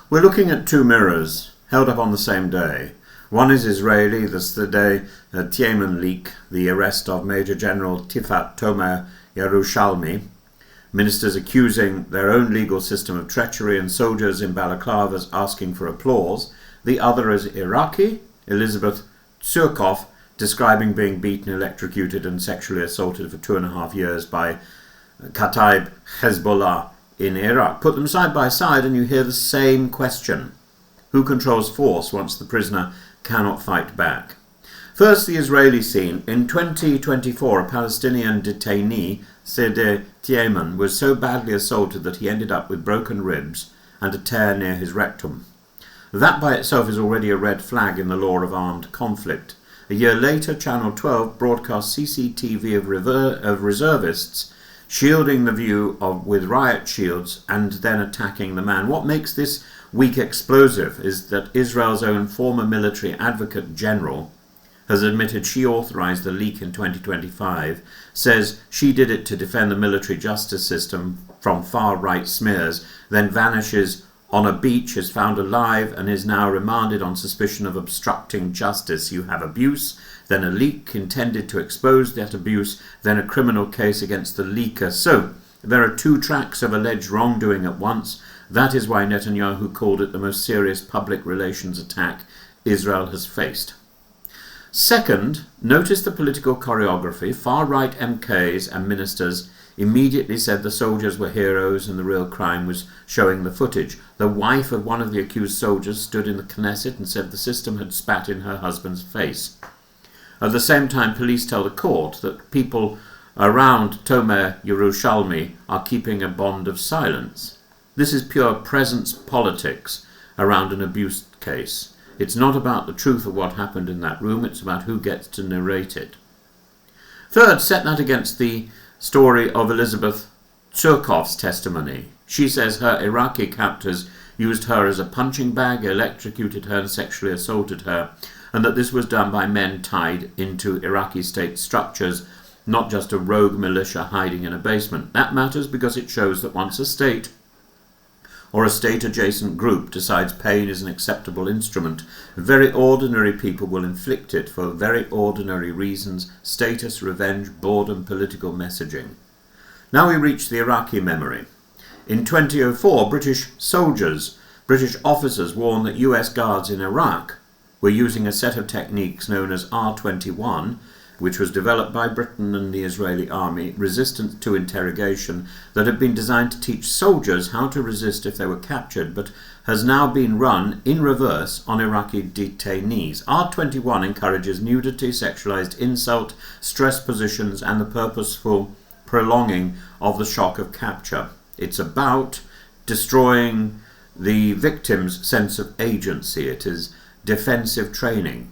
We're looking at two mirrors held up on the same day. One is Israeli, the Sde Teiman leak, the arrest of Major General Tifat Tomer Yerushalmi, ministers accusing their own legal system of treachery and soldiers in balaclavas asking for applause. The other is Iraqi, Elizabeth Tsurkov, describing being beaten, electrocuted and sexually assaulted for 2.5 years by Kataib Hezbollah in Iraq. Put them side by side and you hear the same question. Who controls force once the prisoner cannot fight back? First, the Israeli scene. In 2024, a Palestinian detainee, Sde Teiman, was so badly assaulted that he ended up with broken ribs and a tear near his rectum. That by itself is already a red flag in the law of armed conflict. A year later, Channel 12 broadcast CCTV of reservists shielding the view with riot shields and then attacking the man. What makes this week explosive is that Israel's own former military advocate general has admitted she authorized the leak in 2025, says she did it to defend the military justice system from far-right smears, then vanishes on a beach, is found alive and is now remanded on suspicion of obstructing justice. You have abuse, then a leak intended to expose that abuse, then a criminal case against the leaker. So, there are two tracks of alleged wrongdoing at once. That is why Netanyahu called it the most serious public relations attack Israel has faced. Second, notice the political choreography. Far-right MKs and ministers immediately said the soldiers were heroes and the real crime was showing the footage. The wife of one of the accused soldiers stood in the Knesset and said the system had spat in her husband's face. At the same time, police tell the court that people around Tomer Yerushalmi are keeping a bond of silence. This is pure presence politics around an abuse case. It's not about the truth of what happened in that room, it's about who gets to narrate it. Third, set that against the story of Elizabeth Tsurkov's testimony. She says her Iraqi captors used her as a punching bag, electrocuted her and sexually assaulted her, and that this was done by men tied into Iraqi state structures, not just a rogue militia hiding in a basement. That matters because it shows that once a state or a state-adjacent group decides pain is an acceptable instrument, very ordinary people will inflict it for very ordinary reasons: status, revenge, boredom, political messaging. Now we reach the Iraqi memory. In 2004, British officers warned that US guards in Iraq were using a set of techniques known as R21, which was developed by Britain and the Israeli army, resistant to interrogation, that had been designed to teach soldiers how to resist if they were captured, but has now been run in reverse on Iraqi detainees. R21 encourages nudity, sexualized insult, stress positions, and the purposeful prolonging of the shock of capture. It's about destroying the victim's sense of agency. It is defensive training.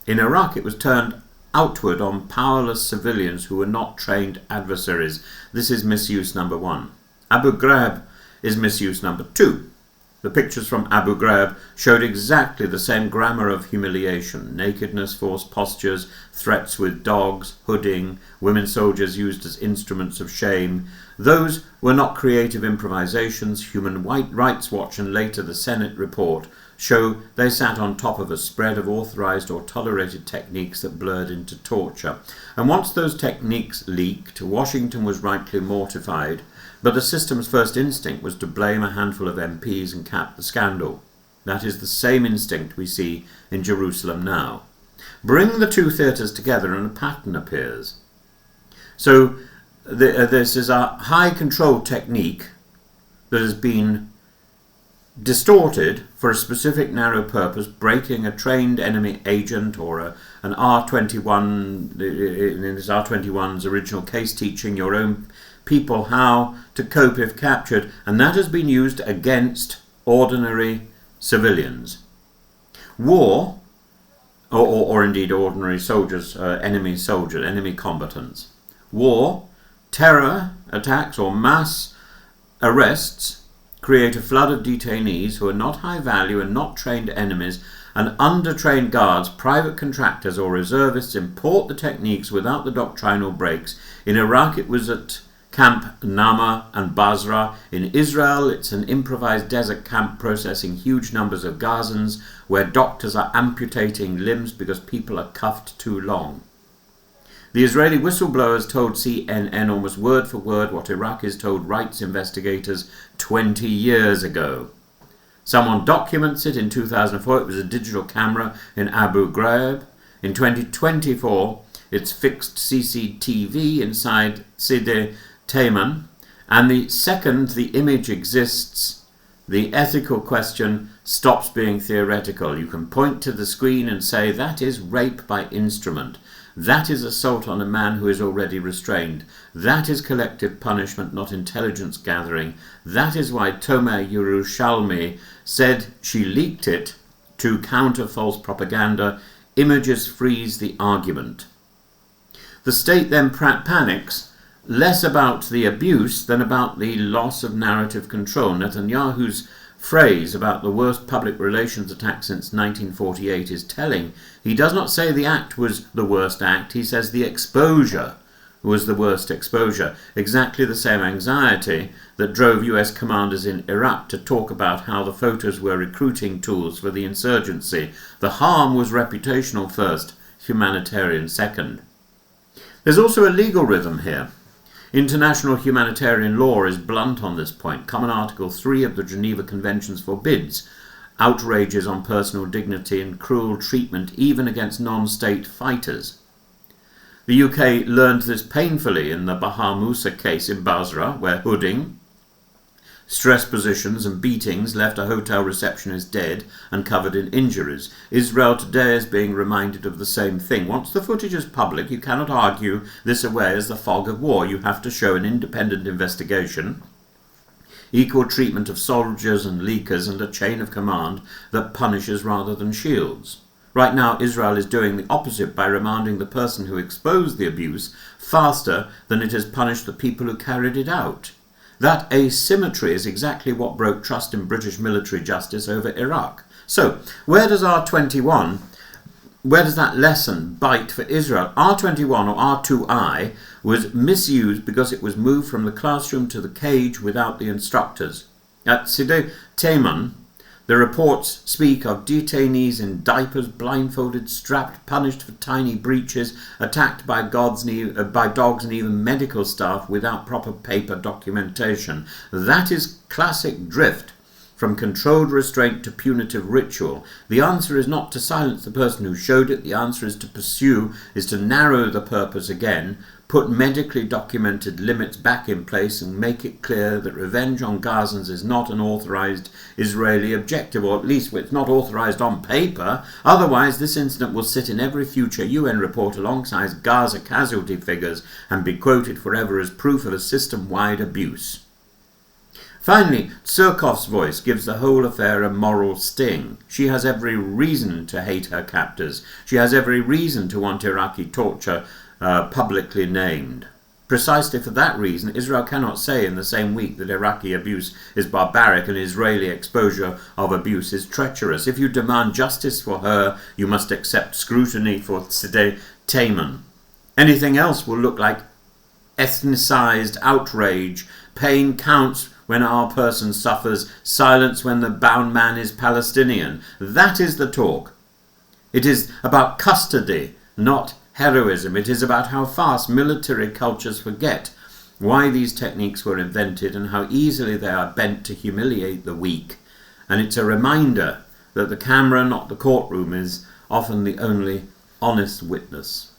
In Iraq, it was turned outward on powerless civilians who were not trained adversaries. This is misuse number 1. Abu Ghraib is misuse number 2. The pictures from Abu Ghraib showed exactly the same grammar of humiliation: nakedness, forced postures, threats with dogs, hooding, women soldiers used as instruments of shame. Those were not creative improvisations. Human Rights Watch and later the Senate report show they sat on top of a spread of authorized or tolerated techniques that blurred into torture. And once those techniques leaked, Washington was rightly mortified, but the system's first instinct was to blame a handful of MPs and cap the scandal. That is the same instinct we see in Jerusalem now. Bring the two theatres together and a pattern appears. So this is a high control technique that has been distorted for a specific narrow purpose, breaking a trained enemy agent or an R21, in this R21's original case, teaching your own people how to cope if captured, and that has been used against ordinary civilians. War, or indeed ordinary soldiers, enemy combatants. War, terror attacks or mass arrests create a flood of detainees who are not high value and not trained enemies, and undertrained guards, private contractors or reservists import the techniques without the doctrinal breaks. In Iraq it was at Camp Nama and Basra. In Israel, it's an improvised desert camp processing huge numbers of Gazans, where doctors are amputating limbs because people are cuffed too long. The Israeli whistleblowers told CNN almost word for word what Iraqis told rights investigators 20 years ago. Someone documents it in 2004. It was a digital camera in Abu Ghraib. In 2024, it's fixed CCTV inside Sde Teiman. And the second the image exists, the ethical question stops being theoretical. You can point to the screen and say, that is rape by instrument. That is assault on a man who is already restrained. That is collective punishment, not intelligence gathering. That is why Tomer Yerushalmi said she leaked it to counter false propaganda. Images freeze the argument. The state then panics, less about the abuse than about the loss of narrative control. Netanyahu's phrase about the worst public relations attack since 1948 is telling. He does not say the act was the worst act, he says the exposure was the worst exposure. Exactly the same anxiety that drove US commanders in Iraq to talk about how the photos were recruiting tools for the insurgency. The harm was reputational first, humanitarian second. There's also a legal rhythm here. International humanitarian law is blunt on this point. Common Article 3 of the Geneva Conventions forbids outrages on personal dignity and cruel treatment even against non-state fighters. The UK learned this painfully in the Bahar Musa case in Basra, where hooding, stress positions and beatings left a hotel receptionist dead and covered in injuries. Israel today is being reminded of the same thing. Once the footage is public, you cannot argue this away as the fog of war. You have to show an independent investigation, equal treatment of soldiers and leakers, and a chain of command that punishes rather than shields. Right now, Israel is doing the opposite by remanding the person who exposed the abuse faster than it has punished the people who carried it out. That asymmetry is exactly what broke trust in British military justice over Iraq. So, where does R21, where does that lesson bite for Israel? R21 or R2I was misused because it was moved from the classroom to the cage without the instructors. At Sde Teiman, the reports speak of detainees in diapers, blindfolded, strapped, punished for tiny breaches, attacked by dogs and even medical staff without proper paper documentation. That is classic drift from controlled restraint to punitive ritual. The answer is not to silence the person who showed it. The answer is to pursue, is to narrow the purpose again, put medically documented limits back in place and make it clear that revenge on Gazans is not an authorized Israeli objective, or at least it's not authorized on paper. Otherwise, this incident will sit in every future UN report alongside Gaza casualty figures and be quoted forever as proof of a system-wide abuse. Finally, Surkov's voice gives the whole affair a moral sting. She has every reason to hate her captors. She has every reason to want Iraqi torture publicly named. Precisely for that reason, Israel cannot say in the same week that Iraqi abuse is barbaric and Israeli exposure of abuse is treacherous. If you demand justice for her, you must accept scrutiny for Sde Teiman. Anything else will look like ethnicized outrage. Pain counts when our person suffers, silence when the bound man is Palestinian. That is the talk. It is about custody, not heroism. It is about how fast military cultures forget why these techniques were invented and how easily they are bent to humiliate the weak. And it's a reminder that the camera, not the courtroom, is often the only honest witness.